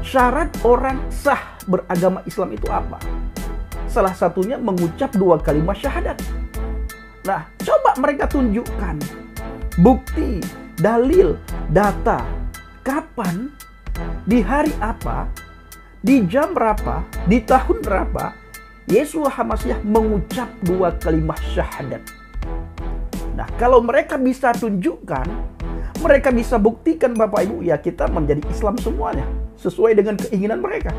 Syarat orang sah beragama Islam itu apa? Salah satunya mengucap 2 kalimat syahadat. Nah, coba mereka tunjukkan bukti, dalil, data, kapan, di hari apa, di jam berapa, di tahun berapa Yesua HaMasyiah mengucap 2 kalimat syahadat. Nah, kalau mereka bisa tunjukkan, mereka bisa buktikan Bapak Ibu, ya kita menjadi Islam semuanya sesuai dengan keinginan mereka.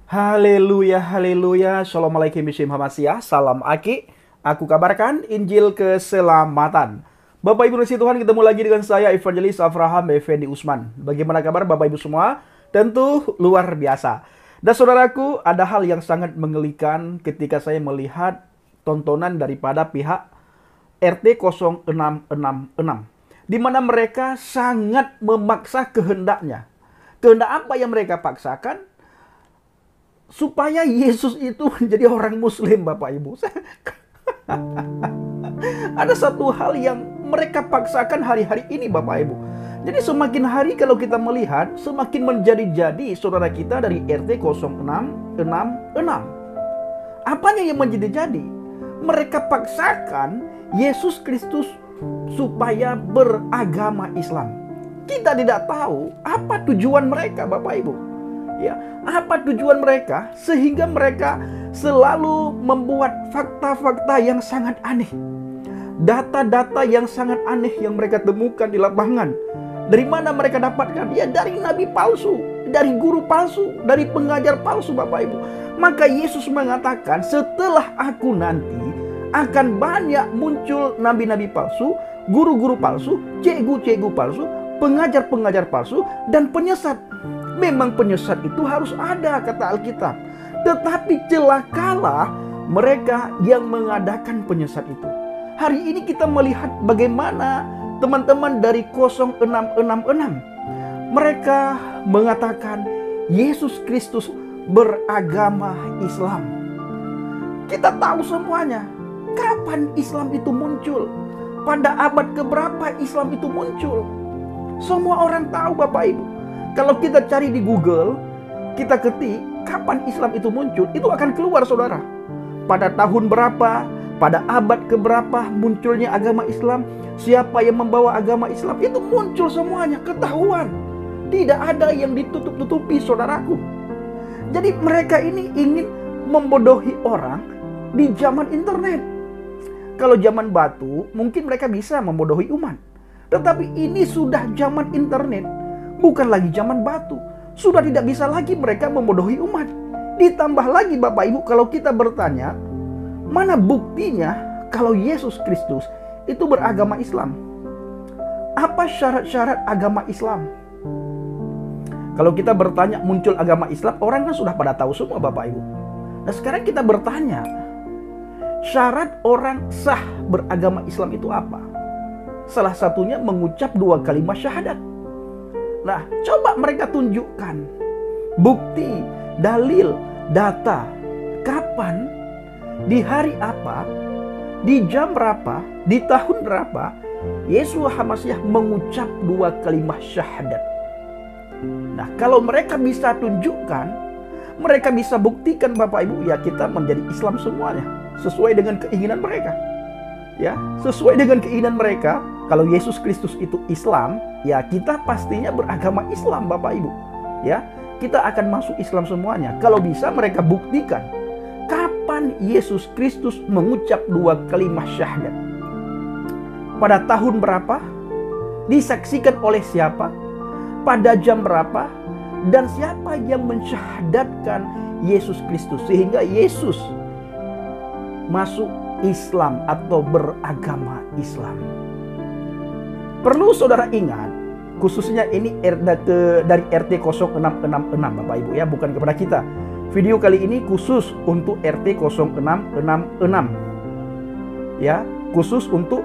Haleluya, haleluya. Assalamualaikum HaMasyiah. Salam Aki. Aku kabarkan Injil keselamatan. Bapak Ibu Kasih Tuhan, ketemu lagi dengan saya Evangelis Avraham Effendi Usman. Bagaimana kabar Bapak Ibu semua? Tentu luar biasa. Dan saudaraku, ada hal yang sangat mengelikan ketika saya melihat tontonan daripada pihak RT 0666, di mana mereka sangat memaksa kehendaknya. Kehendak apa yang mereka paksakan? Supaya Yesus itu menjadi orang Muslim, Bapak Ibu. Ada satu hal yang mereka paksakan hari-hari ini, Bapak Ibu. Jadi semakin hari kalau kita melihat, semakin menjadi-jadi saudara kita dari RT 0666. Apanya yang menjadi-jadi? Mereka paksakan Yesus Kristus supaya beragama Islam. Kita tidak tahu apa tujuan mereka, Bapak Ibu. Ya, apa tujuan mereka sehingga mereka selalu membuat fakta-fakta yang sangat aneh. Data-data yang sangat aneh yang mereka temukan di lapangan. Dari mana mereka dapatkan? Ya dari nabi palsu, dari guru palsu, dari pengajar palsu, Bapak Ibu. Maka Yesus mengatakan, setelah aku nanti akan banyak muncul nabi-nabi palsu, guru-guru palsu, cikgu-cikgu palsu, pengajar-pengajar palsu, dan penyesat. Memang penyesat itu harus ada, kata Alkitab. Tetapi celakalah mereka yang mengadakan penyesat itu. Hari ini kita melihat bagaimana teman-teman dari 0666 mereka mengatakan Yesus Kristus beragama Islam. Kita tahu semuanya. Kapan Islam itu muncul? Pada abad keberapa Islam itu muncul? Semua orang tahu, Bapak Ibu. Kalau kita cari di Google, kita ketik kapan Islam itu muncul, itu akan keluar saudara. Pada tahun berapa, pada abad keberapa munculnya agama Islam, siapa yang membawa agama Islam, itu muncul semuanya, ketahuan. Tidak ada yang ditutup-tutupi, saudaraku. Jadi mereka ini ingin membodohi orang di zaman internet. Kalau zaman batu, mungkin mereka bisa membodohi umat. Tetapi ini sudah zaman internet, bukan lagi zaman batu. Sudah tidak bisa lagi mereka membodohi umat. Ditambah lagi Bapak Ibu, kalau kita bertanya, mana buktinya kalau Yesus Kristus itu beragama Islam? Apa syarat-syarat agama Islam? Kalau kita bertanya muncul agama Islam, orang kan sudah pada tahu semua, Bapak Ibu. Nah sekarang kita bertanya, syarat orang sah beragama Islam itu apa? Salah satunya mengucap 2 kalimat syahadat. Nah, coba mereka tunjukkan bukti, dalil, data, kapan, di hari apa, di jam berapa, di tahun berapa Yesua HaMasyiah mengucap 2 kalimat syahadat. Nah, kalau mereka bisa tunjukkan, mereka bisa buktikan Bapak Ibu, ya kita menjadi Islam semuanya sesuai dengan keinginan mereka. Ya, sesuai dengan keinginan mereka. Kalau Yesus Kristus itu Islam, ya kita pastinya beragama Islam, Bapak Ibu. Ya, kita akan masuk Islam semuanya. Kalau bisa mereka buktikan kapan Yesus Kristus mengucap 2 kalimat syahadat. Pada tahun berapa? Disaksikan oleh siapa? Pada jam berapa? Dan siapa yang mensyahadatkan Yesus Kristus sehingga Yesus masuk Islam atau beragama Islam. Perlu saudara ingat, khususnya ini dari RT 0666 Bapak Ibu ya, bukan kepada kita. Video kali ini khusus untuk RT 0666 ya, khusus untuk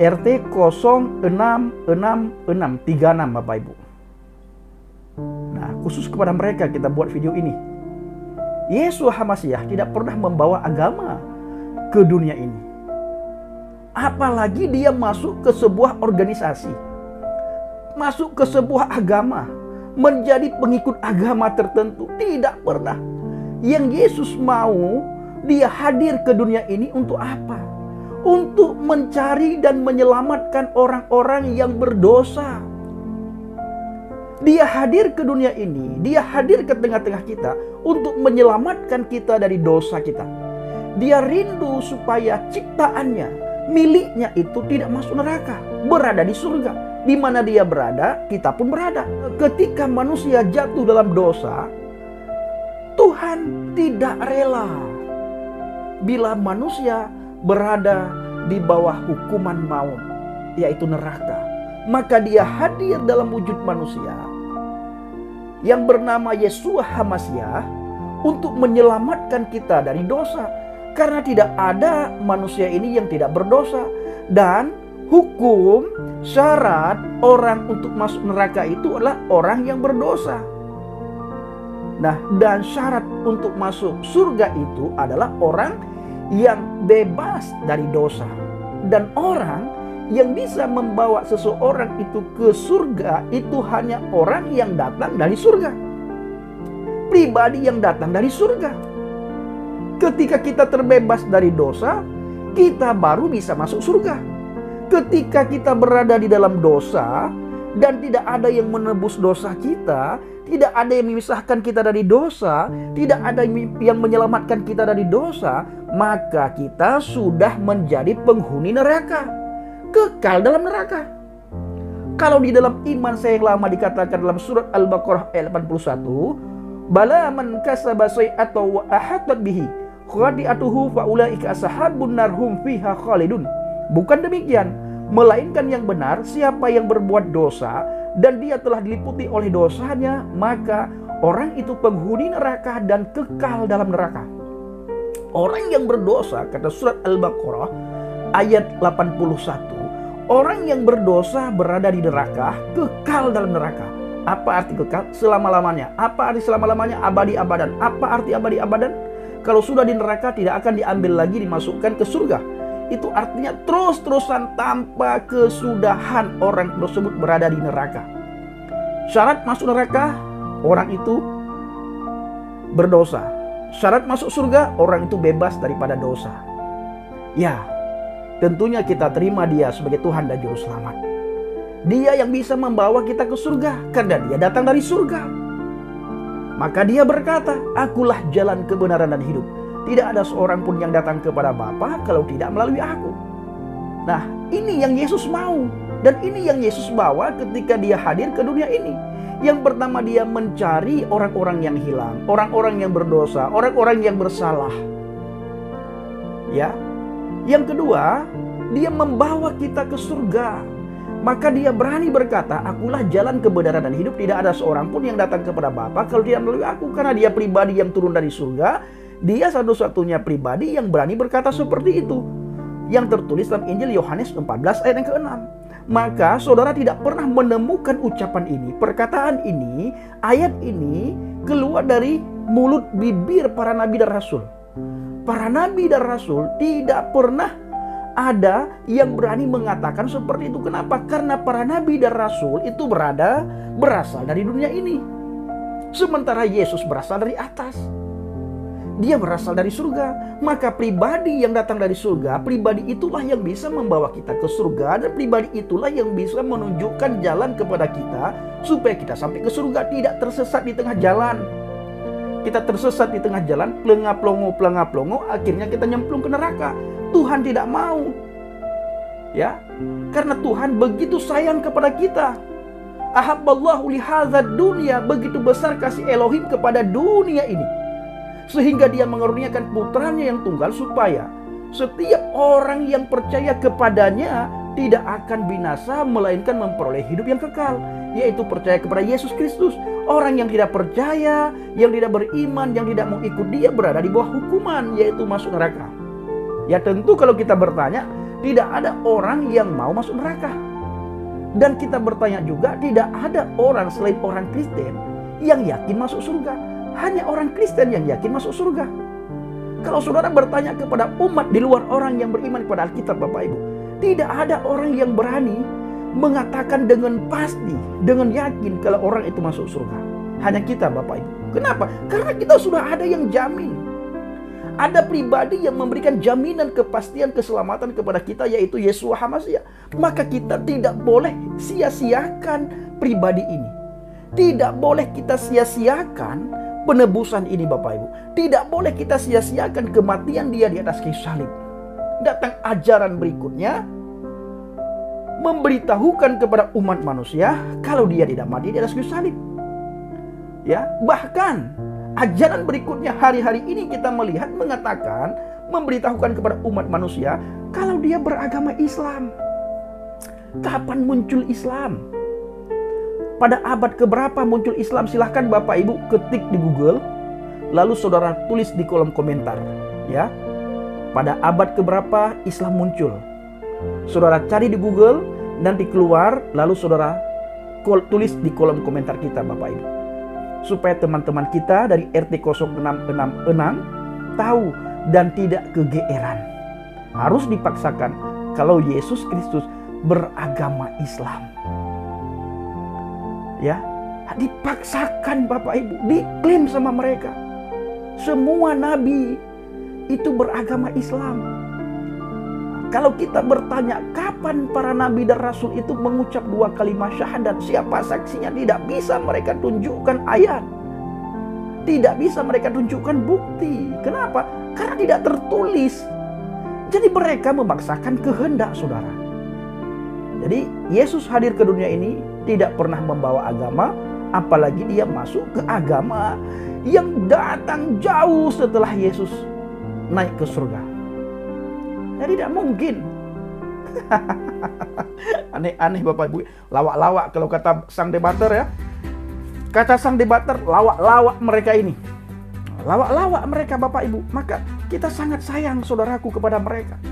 RT 066636 Bapak Ibu. Nah, khusus kepada mereka kita buat video ini. Yesua HaMasyiah tidak pernah membawa agama ke dunia ini. Apalagi dia masuk ke sebuah organisasi, masuk ke sebuah agama, menjadi pengikut agama tertentu. Tidak pernah. Yang Yesus mau, dia hadir ke dunia ini untuk apa? Untuk mencari dan menyelamatkan orang-orang yang berdosa. Dia hadir ke dunia ini, dia hadir ke tengah-tengah kita untuk menyelamatkan kita dari dosa kita. Dia rindu supaya ciptaannya, miliknya itu tidak masuk neraka, berada di surga. Di mana dia berada, kita pun berada. Ketika manusia jatuh dalam dosa, Tuhan tidak rela bila manusia berada di bawah hukuman maut, yaitu neraka. Maka dia hadir dalam wujud manusia yang bernama Yeshua HaMasyiah untuk menyelamatkan kita dari dosa. Karena tidak ada manusia ini yang tidak berdosa. Dan hukum syarat orang untuk masuk neraka itu adalah orang yang berdosa. Nah, dan syarat untuk masuk surga itu adalah orang yang bebas dari dosa. Dan orang yang bisa membawa seseorang itu ke surga itu hanya orang yang datang dari surga. Pribadi yang datang dari surga. Ketika kita terbebas dari dosa, kita baru bisa masuk surga. Ketika kita berada di dalam dosa dan tidak ada yang menebus dosa kita, tidak ada yang memisahkan kita dari dosa, tidak ada yang menyelamatkan kita dari dosa, maka kita sudah menjadi penghuni neraka, kekal dalam neraka. Kalau di dalam iman saya yang lama dikatakan dalam surat Al-Baqarah ayat 81, bala man kasaba sayyi'atan wa ahatat bihi khati'atuhu fa ulaika ashabun nar hum fiha khalidun. Bukan demikian, melainkan yang benar, siapa yang berbuat dosa dan dia telah diliputi oleh dosanya, maka orang itu penghuni neraka dan kekal dalam neraka. Orang yang berdosa, kata surat Al-Baqarah ayat 81, orang yang berdosa berada di neraka, kekal dalam neraka. Apa arti kekal? Selama-lamanya. Apa arti selama-lamanya? Abadi-abadan. Apa arti abadi-abadan? Kalau sudah di neraka tidak akan diambil lagi dimasukkan ke surga. Itu artinya terus-terusan tanpa kesudahan orang tersebut berada di neraka. Syarat masuk neraka, orang itu berdosa. Syarat masuk surga, orang itu bebas daripada dosa. Ya, tentunya kita terima dia sebagai Tuhan dan Juru Selamat. Dia yang bisa membawa kita ke surga karena dia datang dari surga. Maka dia berkata, akulah jalan kebenaran dan hidup. Tidak ada seorang pun yang datang kepada Bapa kalau tidak melalui aku. Nah, ini yang Yesus mau. Dan ini yang Yesus bawa ketika dia hadir ke dunia ini. Yang pertama, dia mencari orang-orang yang hilang, orang-orang yang berdosa, orang-orang yang bersalah. Ya. Yang kedua, dia membawa kita ke surga. Maka dia berani berkata, akulah jalan kebenaran dan hidup. Tidak ada seorang pun yang datang kepada Bapa kalau tidak melalui aku. Karena dia pribadi yang turun dari surga. Dia satu-satunya pribadi yang berani berkata seperti itu. Yang tertulis dalam Injil Yohanes 14 ayat yang ke-6. Maka saudara tidak pernah menemukan ucapan ini, perkataan ini, ayat ini keluar dari mulut bibir para nabi dan rasul. Para nabi dan rasul tidak pernah ada yang berani mengatakan seperti itu. Kenapa? Karena para nabi dan rasul itu berasal dari dunia ini. Sementara Yesus berasal dari atas. Dia berasal dari surga. Maka pribadi yang datang dari surga, pribadi itulah yang bisa membawa kita ke surga. Dan pribadi itulah yang bisa menunjukkan jalan kepada kita supaya kita sampai ke surga, tidak tersesat di tengah jalan. Kita tersesat di tengah jalan, pelengap-longo, akhirnya kita nyemplung ke neraka. Tuhan tidak mau. Ya, karena Tuhan begitu sayang kepada kita. Ahabballahu lihadzad dunya, begitu besar kasih Elohim kepada dunia ini, sehingga dia mengaruniakan putranya yang tunggal supaya setiap orang yang percaya kepadanya tidak akan binasa melainkan memperoleh hidup yang kekal, yaitu percaya kepada Yesus Kristus. Orang yang tidak percaya, yang tidak beriman, yang tidak mau ikut dia berada di bawah hukuman, yaitu masuk neraka. Ya tentu kalau kita bertanya, tidak ada orang yang mau masuk neraka. Dan kita bertanya juga, tidak ada orang selain orang Kristen yang yakin masuk surga. Hanya orang Kristen yang yakin masuk surga. Kalau saudara bertanya kepada umat di luar orang yang beriman kepada Alkitab, Bapak Ibu, tidak ada orang yang berani mengatakan dengan pasti, dengan yakin kalau orang itu masuk surga. Hanya kita, Bapak Ibu. Kenapa? Karena kita sudah ada yang jamin. Ada pribadi yang memberikan jaminan kepastian keselamatan kepada kita, yaitu Yeshua HaMashiach. Maka kita tidak boleh sia-siakan pribadi ini. Tidak boleh kita sia-siakan penebusan ini, Bapak Ibu. Tidak boleh kita sia-siakan kematian dia di atas kayu salib. Datang ajaran berikutnya, memberitahukan kepada umat manusia kalau dia tidak mati di atas kayu salib. Ya, bahkan ajaran berikutnya hari-hari ini kita melihat mengatakan, memberitahukan kepada umat manusia kalau dia beragama Islam. Kapan muncul Islam? Pada abad keberapa muncul Islam? Silahkan Bapak Ibu ketik di Google, lalu saudara tulis di kolom komentar. Ya, pada abad keberapa Islam muncul? Saudara cari di Google, nanti keluar, lalu saudara tulis di kolom komentar kita, Bapak Ibu. Supaya teman-teman kita dari RT 0666 tahu dan tidak kegeeran. Harus dipaksakan kalau Yesus Kristus beragama Islam. Ya, dipaksakan Bapak Ibu, diklaim sama mereka. Semua nabi itu beragama Islam. Kalau kita bertanya kapan para nabi dan rasul itu mengucap 2 kalimat syahadat, siapa saksinya? Tidak bisa mereka tunjukkan ayat. Tidak bisa mereka tunjukkan bukti. Kenapa? Karena tidak tertulis. Jadi mereka memaksakan kehendak, saudara. Jadi Yesus hadir ke dunia ini tidak pernah membawa agama, apalagi dia masuk ke agama yang datang jauh setelah Yesus naik ke surga. Jadi tidak mungkin. Aneh-aneh Bapak Ibu. Lawak-lawak kalau kata sang debater ya. Kata sang debater, lawak-lawak mereka ini. Lawak-lawak mereka Bapak Ibu. Maka kita sangat sayang saudaraku kepada mereka.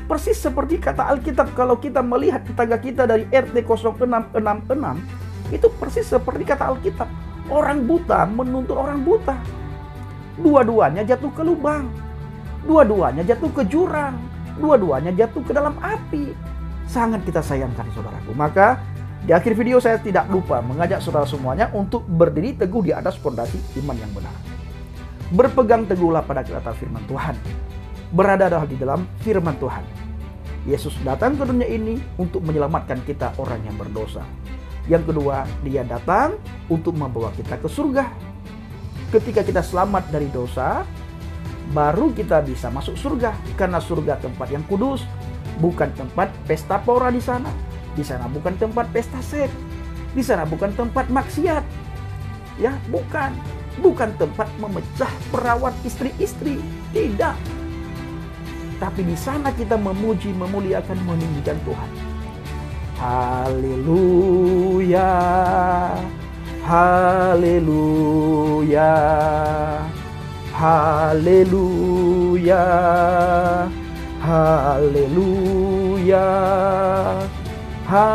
Persis seperti kata Alkitab, kalau kita melihat tetangga kita dari RT 0666, itu persis seperti kata Alkitab. Orang buta menuntut orang buta. Dua-duanya jatuh ke lubang. Dua-duanya jatuh ke jurang. Dua-duanya jatuh ke dalam api. Sangat kita sayangkan saudaraku. Maka di akhir video saya tidak lupa mengajak saudara semuanya untuk berdiri teguh di atas fondasi iman yang benar. Berpegang teguhlah pada kata firman Tuhan. Berada di dalam firman Tuhan. Yesus datang ke dunia ini untuk menyelamatkan kita orang yang berdosa. Yang kedua, dia datang untuk membawa kita ke surga. Ketika kita selamat dari dosa, baru kita bisa masuk surga. Karena surga tempat yang kudus, bukan tempat pesta pora di sana. Di sana bukan tempat pesta seks. Di sana bukan tempat maksiat. Ya, bukan tempat memecah perawat istri-istri. Tidak. Tapi di sana kita memuji, memuliakan, meninggikan Tuhan. Haleluya. Haleluya. Haleluya, haleluya, haleluya,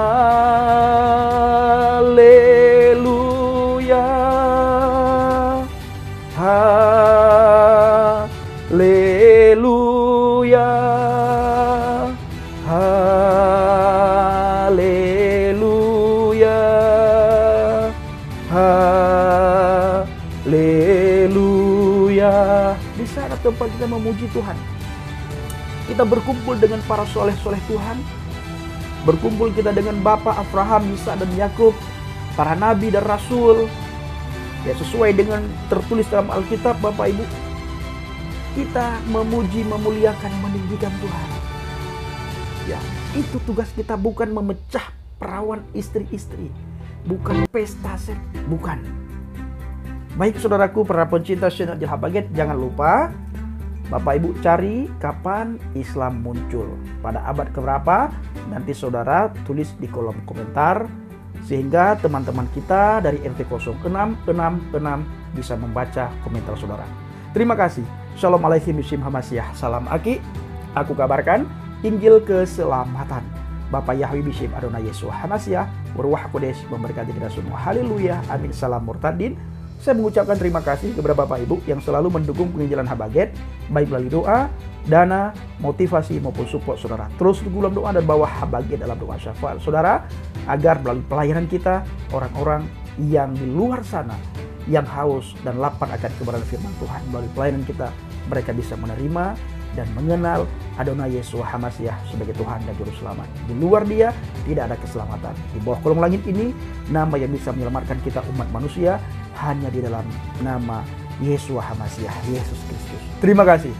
haleluya, haleluya, haleluya. Di sana tempat kita memuji Tuhan. Kita berkumpul dengan para soleh-soleh Tuhan. Berkumpul kita dengan Bapa Abraham, Ishak dan Yakub, para nabi dan rasul. Ya, sesuai dengan tertulis dalam Alkitab Bapak Ibu. Kita memuji, memuliakan, meninggikan Tuhan. Ya, itu tugas kita, bukan memecah perawan istri-istri. Bukan pesta seks, bukan. Baik saudaraku, para pencinta channel Jelha Baget, jangan lupa Bapak Ibu cari kapan Islam muncul, pada abad keberapa. Nanti saudara tulis di kolom komentar, sehingga teman-teman kita dari RT 0666 bisa membaca komentar saudara. Terima kasih. Shalom alaikum Yeshua HaMashiach. Salam Aki. Aku kabarkan Injil keselamatan. Bapak Yahweh Bishim Adonai Yeshua HaMashiach. Waruah Kodesh memberkati kita semua. Haleluya. Amin. Salam murtadin. Saya mengucapkan terima kasih kepada Bapak Ibu yang selalu mendukung penginjilan Habaget, baik melalui doa, dana, motivasi maupun support saudara. Terus dalam doa dan bawa Habaget dalam doa syafaat saudara, agar melalui pelayanan kita, orang-orang yang di luar sana yang haus dan lapar akan kebenaran firman Tuhan, melalui pelayanan kita, mereka bisa menerima dan mengenal Adonai Yeshua HaMashiach sebagai Tuhan dan Juru Selamat. Di luar Dia tidak ada keselamatan. Di bawah kolong langit ini, nama yang bisa menyelamatkan kita umat manusia hanya di dalam nama Yeshua HaMashiach, Yesus Kristus. Terima kasih.